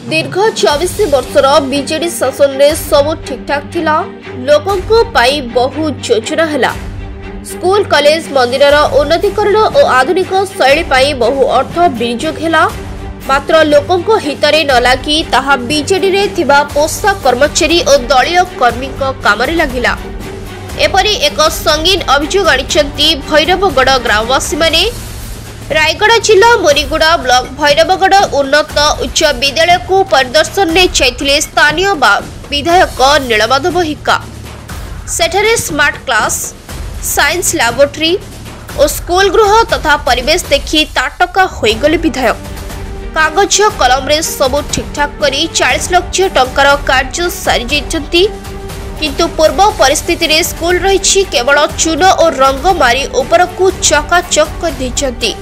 दीर्घ 24 वर्षर बीजेडी शासन में सब ठीक ठाक थिला। लोकों पाई बहु योजना है। स्कूल कॉलेज मंदिर उन्नतीकरण और आधुनिक शैली पाई बहु अर्थ विनियोग है। मात्र लोकों हितरे न लगी ताहा बीजेडी रे थिबा पोषा कर्मचारी और दलीय कर्मी काम लगिला। एपरी एक संगीन अभियोग आनिछंती भैरवगढ़ ग्रामवासी माने। रायगढ़ जिला मुनिगुड़ा ब्लॉक भैरवगढ़ उन्नत उच्च विद्यालय को परिदर्शन में जाइथिले स्थानीय विधायक नीलमाधव हिक्का। सेठारे स्मार्ट क्लास, साइंस लैबोरेटरी और स्कूल गृह तथा परिवेश देखि ताटका होइगले विधायक। कागज कलम रे सब ठीकठाक करी 40 लाख टंकार कार्य सारी जाइछंती। किंतु पूर्व परिस्थिति रे स्कूल रही केवल चून और रंग मारी ऊपर को चकाचक कर दैछंती।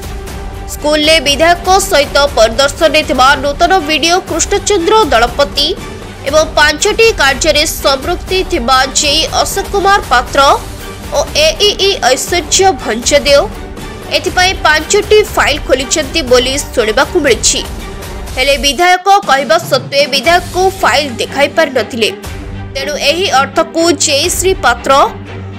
स्कूल ले विधायक सहित परिदर्शन में नूतन वीडियो कृष्णचंद्र दलपति एवं 5टी कार्य संपृक्ति जेई अशोक कुमार पात्र और एईई ऐश्वर्य भंजदेव एथिपाई 5टी फाइल खोलिछंती बोली सुनिबाकु मिलिछि। हेले विधायक कहबा सत्वे विधायक को फाइल देखाई पार नथिले। तेणु एही अर्थ को जेई श्री पात्र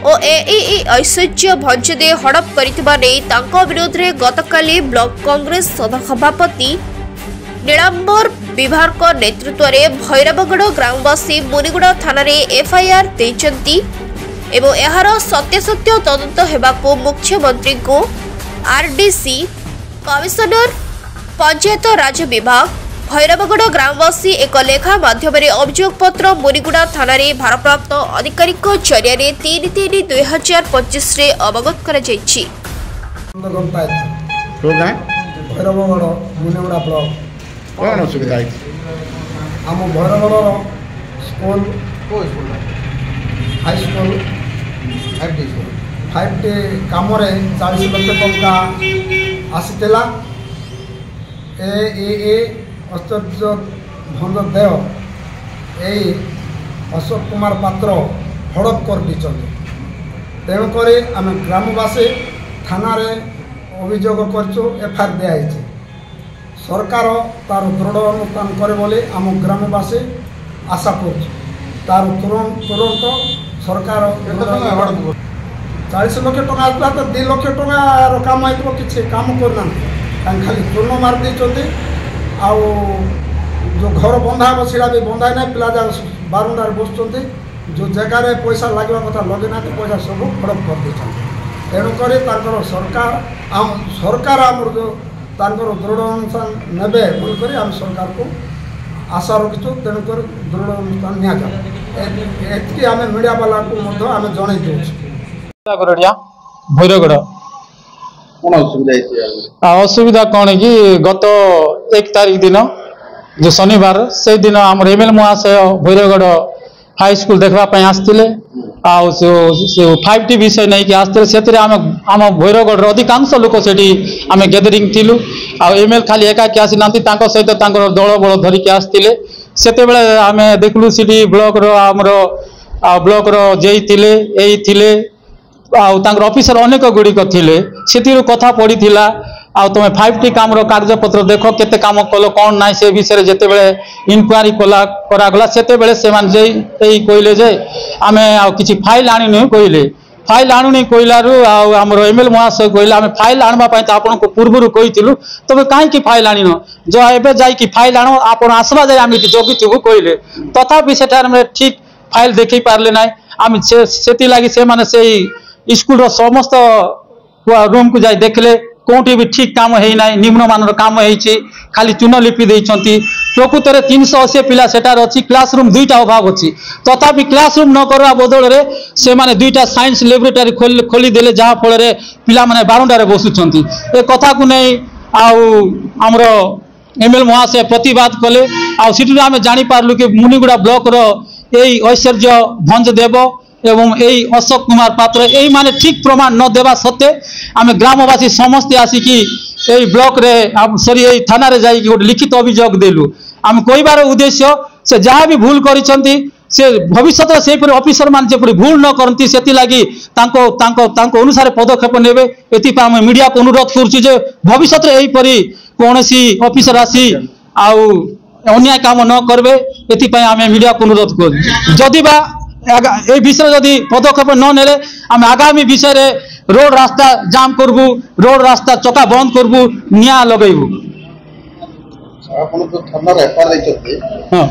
और एईई ऐश्वर्य भंजदेव हड़प करितबा नै तांको विरोध रे गतकाली ब्लॉक कांग्रेस सभापति नीलांबर विभाग नेतृत्व में भैरवगढ़ ग्रामवासी मुनिगुड़ा थाना रे एफआईआर देइचंती एवं एहार सत्यासत्य तदंत हेबाको मुख्यमंत्री को आरडीसी कमिश्नर पंचायत राज विभाग भैरवगढ़ ग्रामवासी एक लेखा माध्यम अभियोग पत्र मुनिगुड़ा थाना रे भारप्राप्त अधिकारी जरिया 3/3/2025 रे अवगत करा जायछि। भैरवगढ़ मुनिगुड़ा ब्लॉक कौन असुविधा है? आम भैरवगढ़ स्कूल हाई स्कूल 5टी काम 40 लाख टंका आसीला। ऐश्वर्य भंजदेव यही अशोक कुमार पात्र हड़प कर दीचते। तेणुक आम ग्रामवासी थाना अभियोग करछु, एफआईआर दिखाई। सरकार तार दृढ़ अनुष्ठान करे बोली आम ग्रामवासी आशा कर तार तुरंत सरकार 40 लाख टंका आसला तो 2 लाख टंकार काम आइतो किसी काम करना खाली चूर्ण मार देते। आउ जो घर बंधा हम सीढ़ा भी बंधा ना पिला बारंडार बसुँच जो जगार पैसा लगे कथा लगे ना पैसा सब हड़प कर देते। तेणुक सरकार आम जो दृढ़ अनुष्ठान ने बोलकर आम सरकार को आशा रखीचु। तेणुक दृढ़ अनुष्ठान नि आम मीडिया वाला को आम जन भैरवगढ़ असुविधा कौन है कि गत 1 तारीख दिन जो शनिवार से दिन आम एमएल महाशय भैरवगढ़ हाई स्कूल देखा आसते 5टी विषय नहीं कि आसते से आम भैरवगढ़ अधिकांश लोक से आम गैदरिंग थिलु। एमएल खाली एकाकी आसी ना सहित दल बल धरिकी आसते से आम देखलु सी ब्लॉक ब्लॉक जेई थिले एई थिले ऑफिसर अनेक गुड़िक थिले से कथा पड़ी तुम 5टी काम कागजपत्र देख केते काम कल कौन ना से विषय जिते बड़े इनक्वारी करागला से कहले जे आम कि फाइल आनी कहले फाइल आणुनी कहलू आम एमएल महाशय कहले आम फाइल आनवाई तो आपको पूर्व कही तुम कहीं फाइल आन जो एवं जा फाइल आण आप आसवा जाए आम जगिथु कहले तथापि से ठीक फाइल देखी पारे ना आम से लगी से स्कूल समस्त रूम को जाए देखले कौटी भी ठीक काम है ना निम्न मान काम है खाली चून लिपि देइछंती। प्रकृत में 380 पिला सेटार अच्छी क्लासरूम 2टा अभाव अच्छी तथापि क्लासरूम न करवा बदल से माने 2टा साइंस लैबोरेटरी खोली देले जहाँ फल पिला माने बारंडारे बसुछंती। ए कथा को नहीं आमर एमएल महाशय प्रतिवाद कले आम जानी पारलु कि मुनिगुड़ा ब्लॉक यही ऐश्वर्य भंजदेव एवं यही अशोक कुमार पात्र यही माने ठीक प्रमाण न देवा सत्वे आम ग्रामवासी समस्ते आसिकी यही ब्लॉक रे सॉरी यही थाना रे जाई गोटे लिखित अभियोग देलु। आम कहबार उद्देश्य से जहाँ भी भूल करिसंती से भविष्य से ऑफिसर मान जपरी भूल न करती से अनुसार पदक्षेप नेबे। एथिपाई आम मीडिया को अनुरोध करुछु जे भविष्य यहीपरी कौन ऑफिसर आसी अन्याय काम न करबे एथिपाई आमे मीडिया को अनुरोध कर जदि बा ए विषय जदि पदक्षेप न नेले आम आगामी विषय रे रोड रास्ता जाम करबू रोड रास्ता चका बंद करबू निया लगेबू आपण तो थाना रे एफआईआर दैछथि हां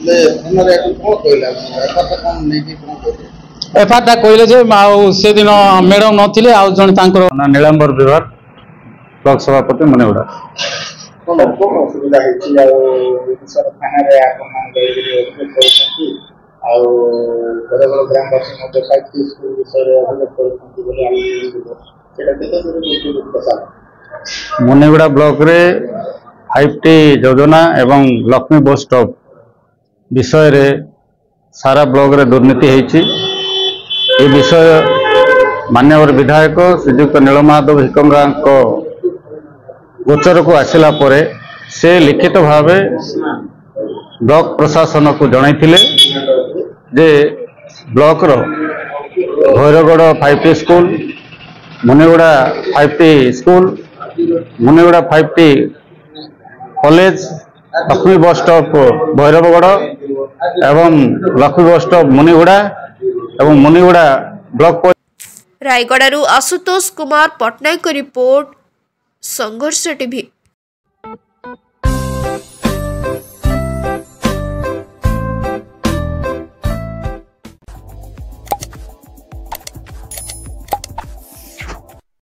ले थाना रे कोन कहला एफआईआर कोन नै कि कोन कहले एफआईआर ता कहले जे से दिन मैडम नथिले आ जण तांकर नीलांबर विभाग ब्लॉक सभापति मनेगुड़ा कोन असुविधा हेछि आ सर थाना रे आपण मान गइले करछथि आ बड़ ग्रामवासी मध्ये साहित्य स्कूल विषय रे अभियोग करछथि बोली आमी सेटा केते दूर प्रसाद मनेगुड़ा ब्लॉक रे 5T योजना एवं लक्ष्मी बस स्टॉप विषय रे सारा ब्लॉक रे दुर्नीति हेछि ए विषय माननीय विधायक श्रीयुक्त नीलमाधव हिकमरा को गोचर को आसिला परे से लिखित भावे ब्लॉक प्रशासन को जणाइथिले जे ब्लॉक रो Bhairagarh 5T school Muniguda 5T school Muniguda 5T college Lakshmi bus stop Bhairavgarh एवं लक्ष्मी बस स्टॉप मुनिगुड़ा एवं Muniguda block Rayagada Ashutosh Kumar Patnaik report Sangharsh TV.